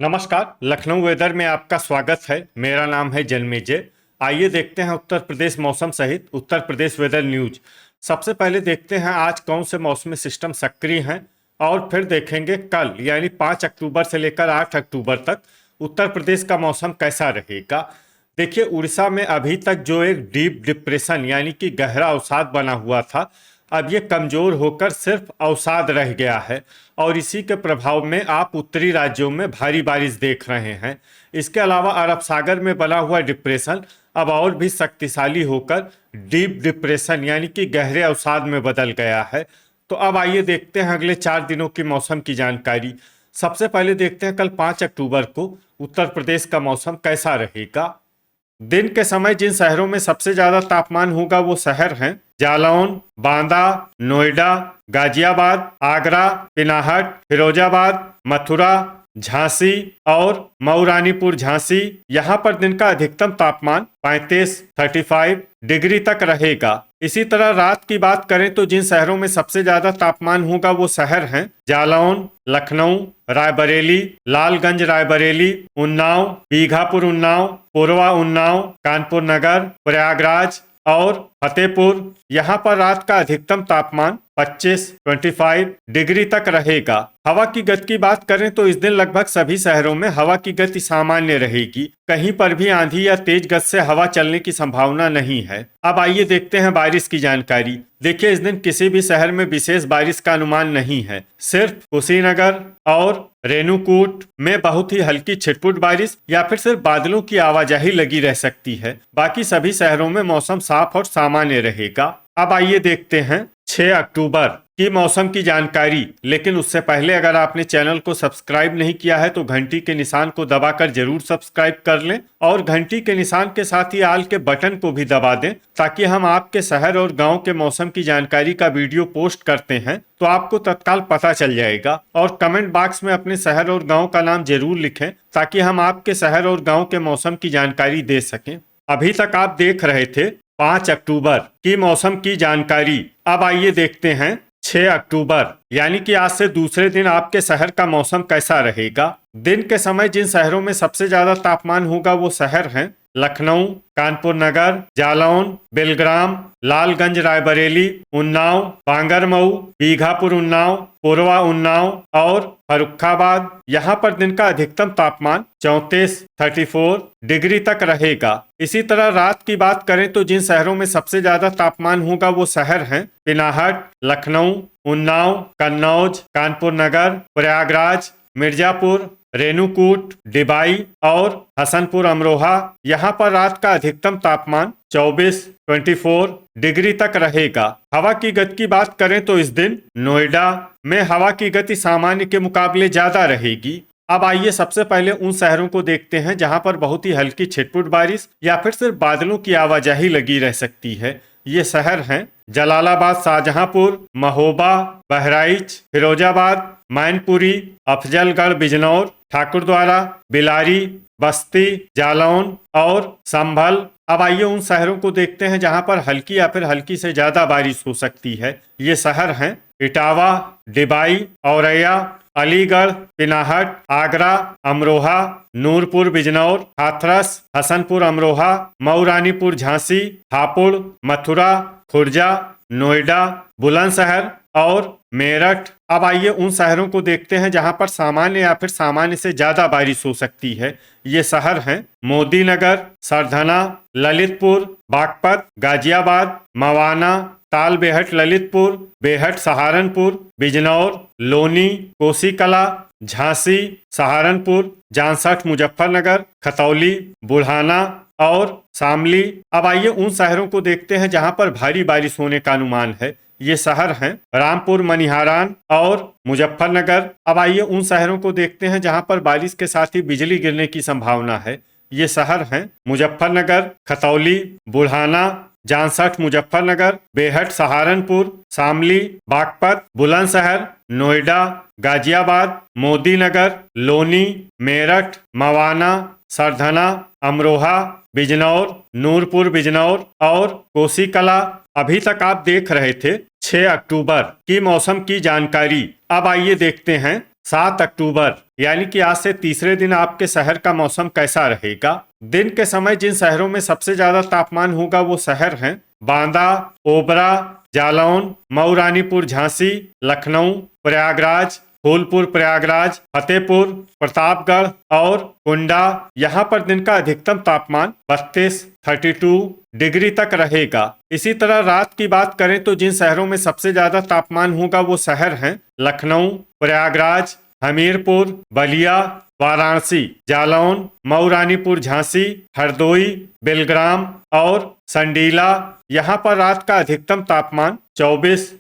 नमस्कार। लखनऊ वेदर में आपका स्वागत है। मेरा नाम है जन्मेजय। आइए देखते हैं उत्तर प्रदेश मौसम सहित उत्तर प्रदेश वेदर न्यूज। सबसे पहले देखते हैं आज कौन से मौसमी सिस्टम सक्रिय हैं और फिर देखेंगे कल यानी 5 अक्टूबर से लेकर 8 अक्टूबर तक उत्तर प्रदेश का मौसम कैसा रहेगा। देखिए, उड़ीसा में अभी तक जो एक डीप डिप्रेशन यानी कि गहरा अवसाद बना हुआ था, अब ये कमजोर होकर सिर्फ अवसाद रह गया है और इसी के प्रभाव में आप उत्तरी राज्यों में भारी बारिश देख रहे हैं। इसके अलावा अरब सागर में बना हुआ डिप्रेशन अब और भी शक्तिशाली होकर डीप डिप्रेशन यानी कि गहरे अवसाद में बदल गया है। तो अब आइए देखते हैं अगले 4 दिनों की मौसम की जानकारी। सबसे पहले देखते हैं कल 5 अक्टूबर को उत्तर प्रदेश का मौसम कैसा रहेगा। दिन के समय जिन शहरों में सबसे ज्यादा तापमान होगा वो शहर हैं जालौन, बांदा, नोएडा, गाजियाबाद, आगरा, पिनाहट, फिरोजाबाद, मथुरा, झांसी और मऊरानीपुर झांसी। यहाँ पर दिन का अधिकतम तापमान 35 डिग्री तक रहेगा। इसी तरह रात की बात करें तो जिन शहरों में सबसे ज्यादा तापमान होगा वो शहर हैं जालौन, लखनऊ, रायबरेली, लालगंज रायबरेली, उन्नाव, बीघापुर उन्नाव, कोरबा उन्नाव, कानपुर नगर, प्रयागराज और फतेहपुर। यहाँ पर रात का अधिकतम तापमान 25 डिग्री तक रहेगा। हवा की गति की बात करें तो इस दिन लगभग सभी शहरों में हवा की गति सामान्य रहेगी। कहीं पर भी आंधी या तेज गति से हवा चलने की संभावना नहीं है। अब आइए देखते हैं बारिश की जानकारी। देखिए, इस दिन किसी भी शहर में विशेष बारिश का अनुमान नहीं है। सिर्फ कुशीनगर और रेणुकूट में बहुत ही हल्की छिटपुट बारिश या फिर सिर्फ बादलों की आवाजाही लगी रह सकती है। बाकी सभी शहरों में मौसम साफ और सामान्य रहेगा। अब आइए देखते हैं 6 अक्टूबर की मौसम की जानकारी। लेकिन उससे पहले अगर आपने चैनल को सब्सक्राइब नहीं किया है तो घंटी के निशान को दबाकर जरूर सब्सक्राइब कर लें और घंटी के निशान के साथ ही आल के बटन को भी दबा दें ताकि हम आपके शहर और गांव के मौसम की जानकारी का वीडियो पोस्ट करते हैं तो आपको तत्काल पता चल जाएगा। और कमेंट बॉक्स में अपने शहर और गाँव का नाम जरूर लिखें ताकि हम आपके शहर और गाँव के मौसम की जानकारी दे सकें। अभी तक आप देख रहे थे 5 अक्टूबर की मौसम की जानकारी। अब आइए देखते हैं 6 अक्टूबर यानी कि आज से दूसरे दिन आपके शहर का मौसम कैसा रहेगा। दिन के समय जिन शहरों में सबसे ज्यादा तापमान होगा वो शहर हैं लखनऊ, कानपुर नगर, जालौन, बेलग्राम, लालगंज रायबरेली, उन्नाव, बांगरमऊ, बीघापुर उन्नाव, कोरबा उन्नाव और फर्रुखाबाद। यहाँ पर दिन का अधिकतम तापमान 34 डिग्री तक रहेगा। इसी तरह रात की बात करें तो जिन शहरों में सबसे ज्यादा तापमान होगा वो शहर हैं पिनाहट, लखनऊ, उन्नाव, कन्नौज, कानपुर नगर, प्रयागराज, मिर्जापुर, रेणुकूट, डिबाई और हसनपुर अमरोहा। यहाँ पर रात का अधिकतम तापमान 24 डिग्री तक रहेगा। हवा की गति की बात करें तो इस दिन नोएडा में हवा की गति सामान्य के मुकाबले ज्यादा रहेगी। अब आइए सबसे पहले उन शहरों को देखते हैं जहां पर बहुत ही हल्की छिटपुट बारिश या फिर सिर्फ बादलों की आवाजाही लगी रह सकती है। ये शहर हैं जलालाबाद, शाहजहांपुर, महोबा, बहराइच, फिरोजाबाद, मैनपुरी, अफजलगढ़, बिजनौर, ठाकुरद्वारा, बिलारी, बस्ती, जालौन और संभल। अब आइए उन शहरों को देखते हैं जहां पर हल्की या फिर हल्की से ज्यादा बारिश हो सकती है। ये शहर हैं इटावा, डिबाई, औरैया, अलीगढ़, पिनाहट, आगरा, अमरोहा, नूरपुर बिजनौर, हाथरस, हसनपुर अमरोहा, मऊरानीपुर झांसी, हापुड़, मथुरा, खुर्जा, नोएडा, बुलंदशहर और मेरठ। अब आइए उन शहरों को देखते हैं जहां पर सामान्य या फिर सामान्य से ज्यादा बारिश हो सकती है। ये शहर हैं मोदी नगर, सरधना, ललितपुर, बागपत, गाजियाबाद, मवाना, तालबेहट ललितपुर, बेहट सहारनपुर, बिजनौर, लोनी, कोसीकला, झांसी, सहारनपुर, जांसठ मुजफ्फरनगर, खतौली, बुढ़ाना और शामली। अब आइए उन शहरों को देखते हैं जहां पर भारी बारिश होने का अनुमान है। ये शहर हैं रामपुर, मनिहारान और मुजफ्फरनगर। अब आइए उन शहरों को देखते हैं जहां पर बारिश के साथ ही बिजली गिरने की संभावना है। ये शहर हैं मुजफ्फरनगर, खतौली, बुढ़ाना, जांसठ मुजफ्फरनगर, बेहट सहारनपुर, शामली, बागपत, बुलंदशहर, नोएडा, गाजियाबाद, मोदीनगर, लोनी, मेरठ, मवाना, सरधना, अमरोहा, बिजनौर, नूरपुर बिजनौर और कोसीकला। अभी तक आप देख रहे थे 6 अक्टूबर की मौसम की जानकारी। अब आइए देखते हैं 7 अक्टूबर यानी कि आज से तीसरे दिन आपके शहर का मौसम कैसा रहेगा। दिन के समय जिन शहरों में सबसे ज्यादा तापमान होगा वो शहर हैं बांदा, ओबरा, जालौन, मऊ रानीपुर, झांसी, लखनऊ, प्रयागराज, फूलपुर प्रयागराज, फतेहपुर, प्रतापगढ़ और कुंडा। यहाँ पर दिन का अधिकतम तापमान 32 डिग्री तक रहेगा। इसी तरह रात की बात करें तो जिन शहरों में सबसे ज्यादा तापमान होगा वो शहर हैं लखनऊ, प्रयागराज, हमीरपुर, बलिया, वाराणसी, जालौन, मऊ रानीपुर, झांसी, हरदोई, बेलग्राम और संडीला। यहाँ पर रात का अधिकतम तापमान 24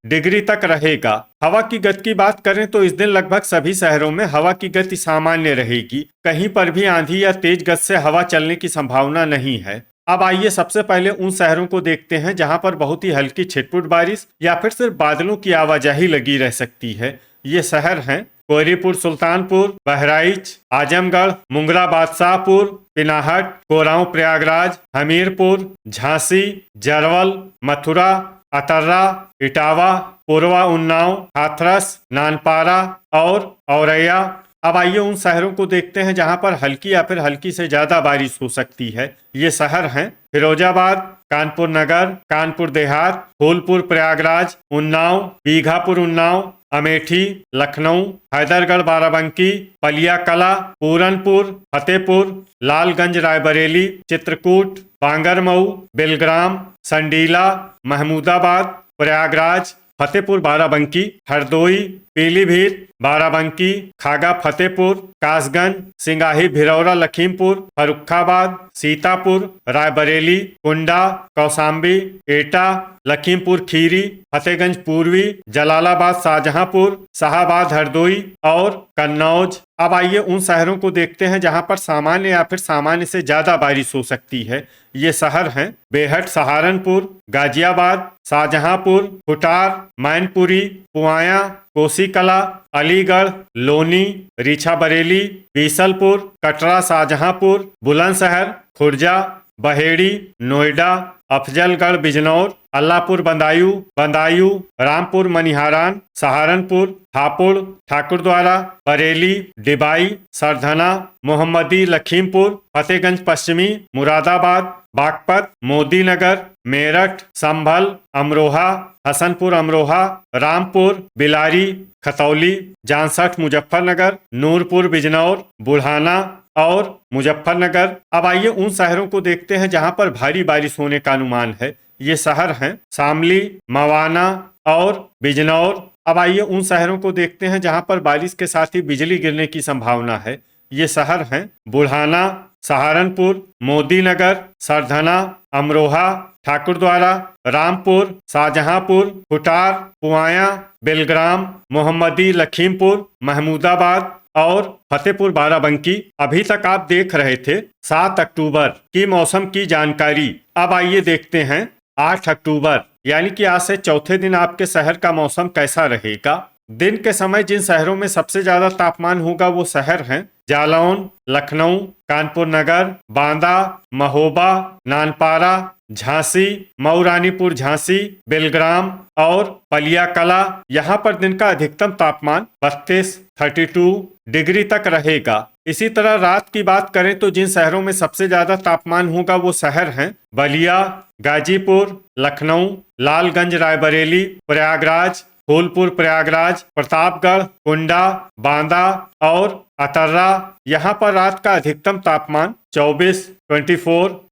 डिग्री तक रहेगा। हवा की गति की बात करें तो इस दिन लगभग सभी शहरों में हवा की गति सामान्य रहेगी। कहीं पर भी आंधी या तेज गति से हवा चलने की संभावना नहीं है। अब आइए सबसे पहले उन शहरों को देखते हैं जहां पर बहुत ही हल्की छिटपुट बारिश या फिर सिर्फ बादलों की आवाजाही लगी रह सकती है। ये शहर हैं कोहरीपुर, सुल्तानपुर, बहराइच, आजमगढ़, मुंगरा, बादशाहपुर, पिनाहट, कोरांव, प्रयागराज, हमीरपुर, झांसी, जरवल, मथुरा, अतर्रा, इटावा, पूर्वा, उन्नाव, हाथरस, नानपारा और औरैया। अब आइए उन शहरों को देखते हैं जहां पर हल्की या फिर हल्की से ज्यादा बारिश हो सकती है। ये शहर हैं फिरोजाबाद, कानपुर नगर, कानपुर देहात, फूलपुर प्रयागराज, उन्नाव, बीघापुर उन्नाव, अमेठी, लखनऊ, हैदरगढ़ बाराबंकी, पलिया कला, पूरनपुर, फतेहपुर, लालगंज रायबरेली, चित्रकूट, बांगरमऊ, बेलग्राम, संडीला, महमूदाबाद, प्रयागराज, फतेहपुर बाराबंकी, हरदोई, पीलीभीत, बाराबंकी, खागा फतेहपुर, कासगंज, सिंगाही भिरौरा लखीमपुर, फर्रुखाबाद, सीतापुर, रायबरेली, कुंडा, कौशाम्बी, एटा, लखीमपुर खीरी, फतेहगंज पूर्वी, जलालाबाद, शाहजहांपुर, शाहाबाद, हरदोई और कन्नौज। अब आइए उन शहरों को देखते हैं जहां पर सामान्य या फिर सामान्य से ज्यादा बारिश हो सकती है। ये शहर हैं बेहट, सहारनपुर, गाजियाबाद, शाहजहांपुर, खुटार, मैनपुरी, पुआया, कोसीकला, अलीगढ़, लोनी, रीछा बरेली, बीसलपुर, कटरा, शाहजहांपुर, बुलंदशहर, खुर्जा, बहेड़ी, नोएडा, अफजलगढ़, बिजनौर, अल्लाहपुर, बदायूं, बदायूं, रामपुर, मनिहारान, सहारनपुर, हापुड़, ठाकुरद्वारा, बरेली, डिबाई, सरधना, मोहम्मदी, लखीमपुर, फतेहगंज पश्चिमी, मुरादाबाद, बागपत, मोदीनगर, मेरठ, संभल, अमरोहा, हसनपुर अमरोहा, रामपुर, बिलारी, खतौली, जांसठ, मुजफ्फरनगर, नूरपुर, बिजनौर, बुढ़ाना और मुजफ्फरनगर। अब आइए उन शहरों को देखते हैं जहां पर भारी बारिश होने का अनुमान है। ये शहर हैं शामली, मवाना और बिजनौर। अब आइए उन शहरों को देखते हैं जहां पर बारिश के साथ ही बिजली गिरने की संभावना है। ये शहर हैं बुढ़ाना, सहारनपुर, मोदीनगर, सरधना, अमरोहा, ठाकुरद्वारा, रामपुर, शाहजहांपुर, खुटार, पुआया, बेलग्राम, मोहम्मदी, लखीमपुर, महमूदाबाद और फतेहपुर बाराबंकी। अभी तक आप देख रहे थे 7 अक्टूबर की मौसम की जानकारी। अब आइए देखते हैं 8 अक्टूबर यानी कि आज से चौथे दिन आपके शहर का मौसम कैसा रहेगा। दिन के समय जिन शहरों में सबसे ज्यादा तापमान होगा वो शहर हैं जालौन, लखनऊ, कानपुर नगर, बांदा, महोबा, नानपारा, झांसी, मऊ रानीपुर, झांसी, बेलग्राम और पलिया कला। यहाँ पर दिन का अधिकतम तापमान 32 डिग्री तक रहेगा। इसी तरह रात की बात करें तो जिन शहरों में सबसे ज्यादा तापमान होगा वो शहर हैं बलिया, गाजीपुर, लखनऊ, लालगंज रायबरेली, प्रयागराज, फूलपुर प्रयागराज, प्रतापगढ़, कुंडा, बांदा और अतर्रा। यहाँ पर रात का अधिकतम तापमान 24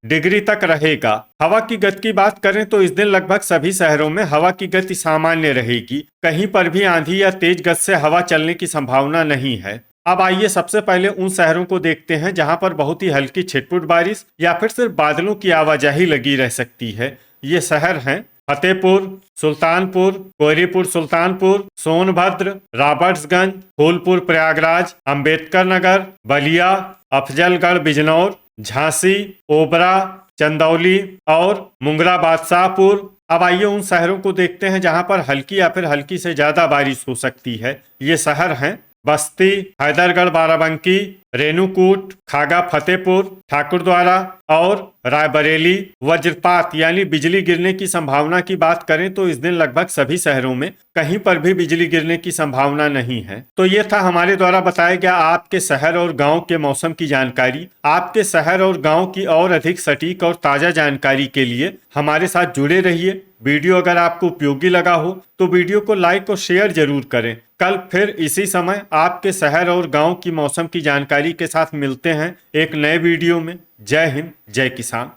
डिग्री तक रहेगा। हवा की गति की बात करें तो इस दिन लगभग सभी शहरों में हवा की गति सामान्य रहेगी। कहीं पर भी आंधी या तेज गति से हवा चलने की संभावना नहीं है। अब आइए सबसे पहले उन शहरों को देखते हैं जहां पर बहुत ही हल्की छिटपुट बारिश या फिर सिर्फ बादलों की आवाजाही लगी रह सकती है। ये शहर हैं फतेहपुर, सुल्तानपुर, कोहरीपुर सुल्तानपुर, सोनभद्र, रॉबर्ट्सगंज, फूलपुर प्रयागराज, अंबेडकर नगर, बलिया, अफजलगढ़, बिजनौर, झांसी, ओबरा, चंदौली और मुंगरा बादशाहपुर। अब आइए उन शहरों को देखते हैं जहां पर हल्की या फिर हल्की से ज्यादा बारिश हो सकती है। ये शहर हैं बस्ती, हैदरगढ़ बाराबंकी, रेणुकूट, खागा फतेहपुर, ठाकुरद्वारा और रायबरेली वज्रपात यानी बिजली गिरने की संभावना की बात करें तो इस दिन लगभग सभी शहरों में कहीं पर भी बिजली गिरने की संभावना नहीं है। तो ये था हमारे द्वारा बताया गया आपके शहर और गांव के मौसम की जानकारी। आपके शहर और गांव की और अधिक सटीक और ताजा जानकारी के लिए हमारे साथ जुड़े रहिए। वीडियो अगर आपको उपयोगी लगा हो तो वीडियो को लाइक और शेयर जरूर करें। कल फिर इसी समय आपके शहर और गांव की मौसम की जानकारी के साथ मिलते हैं एक नए वीडियो में। जय हिंद, जय किसान।